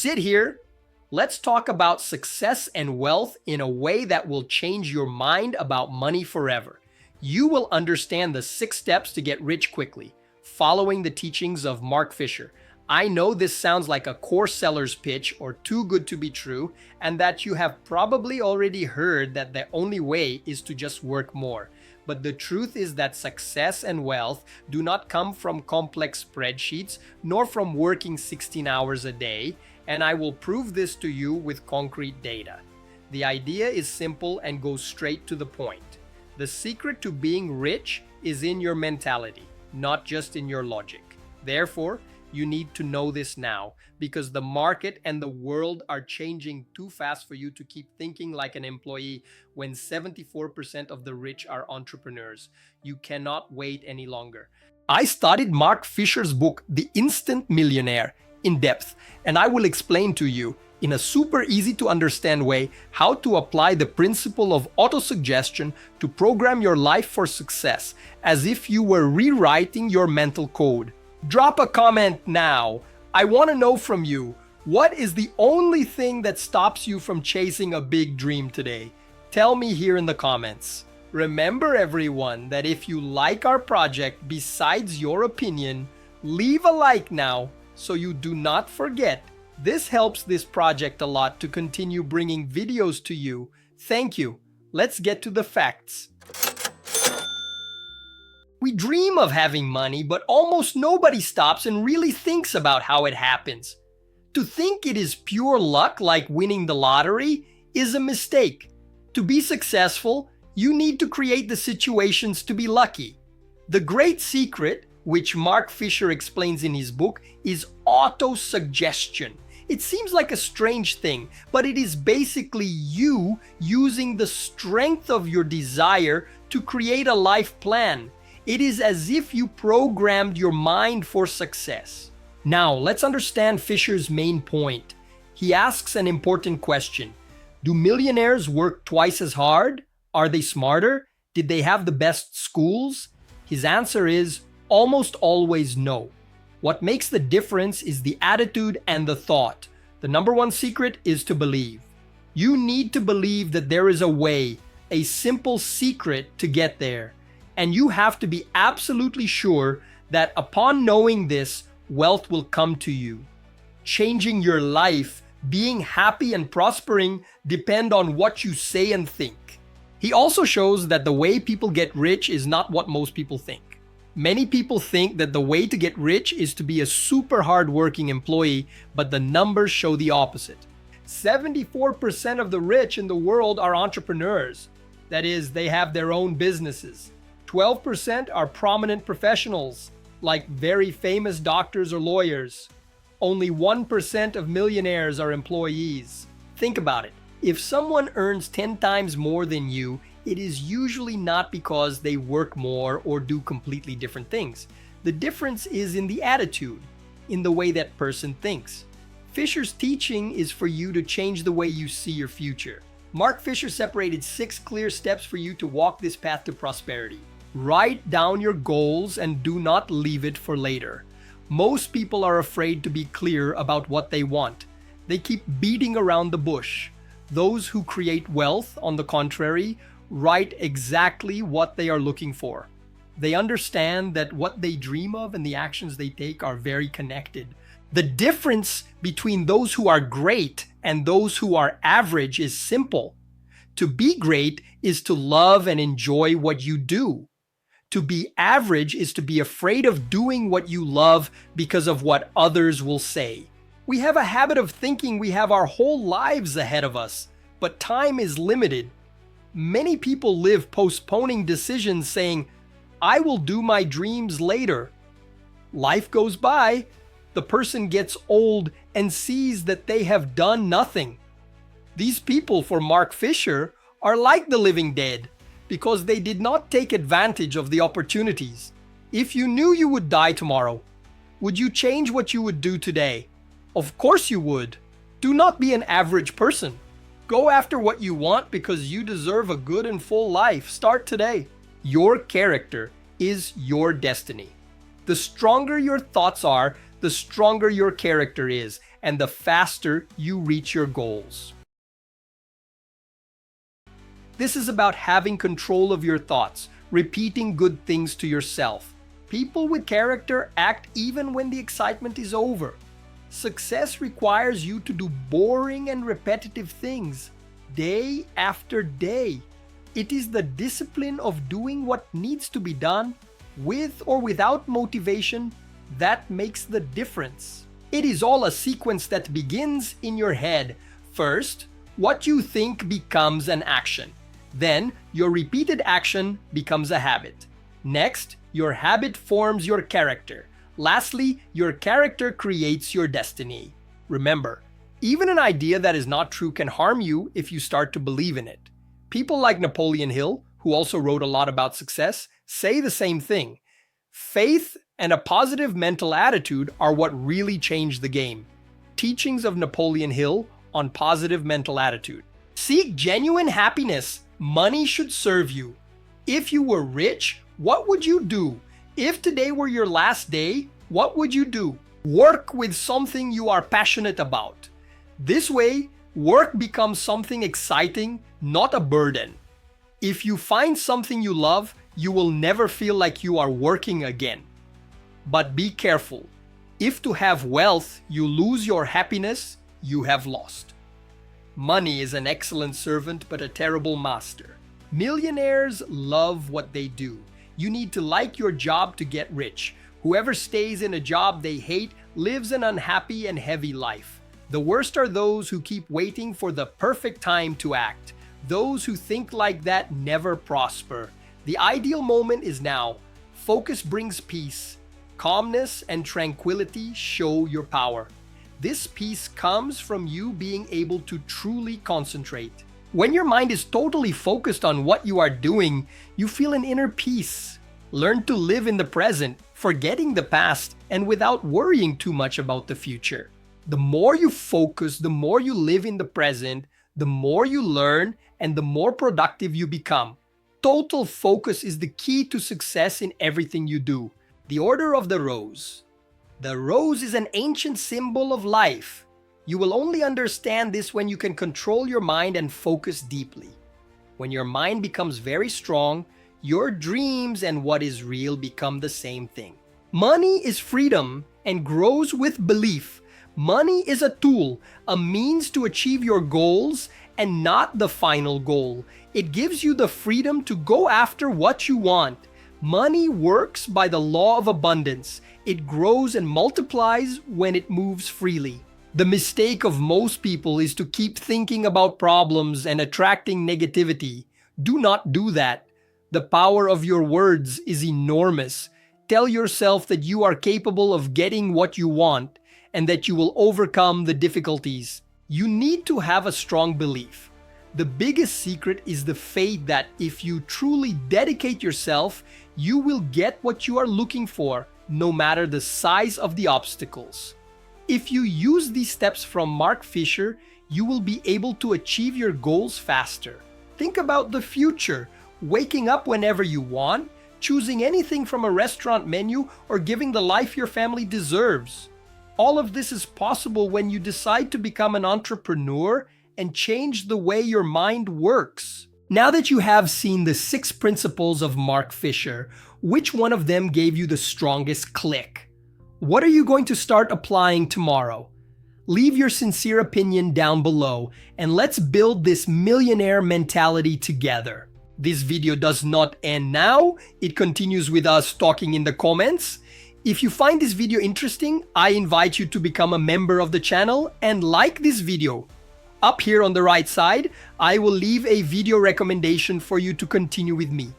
sit here. Let's talk about success and wealth in a way that will change your mind about money forever. You will understand the 6 steps to get rich quickly, following the teachings of Mark Fisher. I know this sounds like a course seller's pitch or too good to be true, and that you have probably already heard that the only way is to just work more. But the truth is that success and wealth do not come from complex spreadsheets, nor from working 16 hours a day, and I will prove this to you with concrete data. The idea is simple and goes straight to the point. The secret to being rich is in your mentality, not just in your logic. Therefore, you need to know this now, because the market and the world are changing too fast for you to keep thinking like an employee when 74% of the rich are entrepreneurs. You cannot wait any longer. I studied Mark Fisher's book, The Instant Millionaire, in depth, and I will explain to you in a super easy to understand way how to apply the principle of autosuggestion to program your life for success, as if you were rewriting your mental code. Drop a comment now. I want to know from you, what is the only thing that stops you from chasing a big dream today? Tell me here in the comments. Remember everyone that if you like our project besides your opinion, leave a like now so you do not forget. This helps this project a lot to continue bringing videos to you. Thank you. Let's get to the facts. We dream of having money, but almost nobody stops and really thinks about how it happens. To think it is pure luck like winning the lottery is a mistake. To be successful, you need to create the situations to be lucky. The great secret, which Mark Fisher explains in his book, is autosuggestion. It seems like a strange thing, but it is basically you using the strength of your desire to create a life plan. It is as if you programmed your mind for success. Now, let's understand Fisher's main point. He asks an important question. Do millionaires work twice as hard? Are they smarter? Did they have the best schools? His answer is almost always no. What makes the difference is the attitude and the thought. The number one secret is to believe. You need to believe that there is a way, a simple secret to get there. And you have to be absolutely sure that upon knowing this, wealth will come to you. Changing your life, being happy and prospering depend on what you say and think. He also shows that the way people get rich is not what most people think. Many people think that the way to get rich is to be a super hard-working employee, but the numbers show the opposite. 74% of the rich in the world are entrepreneurs. That is, they have their own businesses. 12% are prominent professionals, like very famous doctors or lawyers. Only 1% of millionaires are employees. Think about it. If someone earns 10 times more than you, it is usually not because they work more or do completely different things. The difference is in the attitude, in the way that person thinks. Fisher's teaching is for you to change the way you see your future. Mark Fisher separated 6 clear steps for you to walk this path to prosperity. Write down your goals and do not leave it for later. Most people are afraid to be clear about what they want. They keep beating around the bush. Those who create wealth, on the contrary, write exactly what they are looking for. They understand that what they dream of and the actions they take are very connected. The difference between those who are great and those who are average is simple. To be great is to love and enjoy what you do. To be average is to be afraid of doing what you love because of what others will say. We have a habit of thinking we have our whole lives ahead of us, but time is limited. Many people live postponing decisions saying, I will do my dreams later. Life goes by, the person gets old and sees that they have done nothing. These people, for Mark Fisher, are like the living dead, because they did not take advantage of the opportunities. If you knew you would die tomorrow, would you change what you would do today? Of course you would. Do not be an average person. Go after what you want because you deserve a good and full life. Start today. Your character is your destiny. The stronger your thoughts are, the stronger your character is. and the faster you reach your goals. This is about having control of your thoughts, repeating good things to yourself. People with character act even when the excitement is over. Success requires you to do boring and repetitive things, day after day. It is the discipline of doing what needs to be done, with or without motivation, that makes the difference. It is all a sequence that begins in your head. First, what you think becomes an action. Then, your repeated action becomes a habit. Next, your habit forms your character. Lastly, your character creates your destiny. Remember, even an idea that is not true can harm you if you start to believe in it. People like Napoleon Hill, who also wrote a lot about success, say the same thing. Faith and a positive mental attitude are what really change the game. Teachings of Napoleon Hill on positive mental attitude. Seek genuine happiness. Money should serve you. If you were rich, what would you do? If today were your last day, what would you do? Work with something you are passionate about. This way, work becomes something exciting, not a burden. If you find something you love, you will never feel like you are working again. But be careful. If to have wealth, you lose your happiness, you have lost. Money is an excellent servant, but a terrible master. Millionaires love what they do. You need to like your job to get rich. Whoever stays in a job they hate lives an unhappy and heavy life. The worst are those who keep waiting for the perfect time to act. Those who think like that never prosper. The ideal moment is now. Focus brings peace. Calmness and tranquility show your power. This peace comes from you being able to truly concentrate. When your mind is totally focused on what you are doing, you feel an inner peace. Learn to live in the present, forgetting the past, and without worrying too much about the future. The more you focus, the more you live in the present, the more you learn, and the more productive you become. Total focus is the key to success in everything you do. The order of the rose. The rose is an ancient symbol of life. You will only understand this when you can control your mind and focus deeply. When your mind becomes very strong, your dreams and what is real become the same thing. Money is freedom and grows with belief. Money is a tool, a means to achieve your goals and not the final goal. It gives you the freedom to go after what you want. Money works by the law of abundance. It grows and multiplies when it moves freely. The mistake of most people is to keep thinking about problems and attracting negativity. Do not do that. The power of your words is enormous. Tell yourself that you are capable of getting what you want and that you will overcome the difficulties. You need to have a strong belief. The biggest secret is the faith that if you truly dedicate yourself, you will get what you are looking for, no matter the size of the obstacles. If you use these steps from Mark Fisher, you will be able to achieve your goals faster. Think about the future, waking up whenever you want, choosing anything from a restaurant menu, or giving the life your family deserves. All of this is possible when you decide to become an entrepreneur and change the way your mind works. Now that you have seen the 6 principles of Mark Fisher, which one of them gave you the strongest click? What are you going to start applying tomorrow? Leave your sincere opinion down below and let's build this millionaire mentality together. This video does not end now. It continues with us talking in the comments. If you find this video interesting, I invite you to become a member of the channel and like this video. Up here on the right side, I will leave a video recommendation for you to continue with me.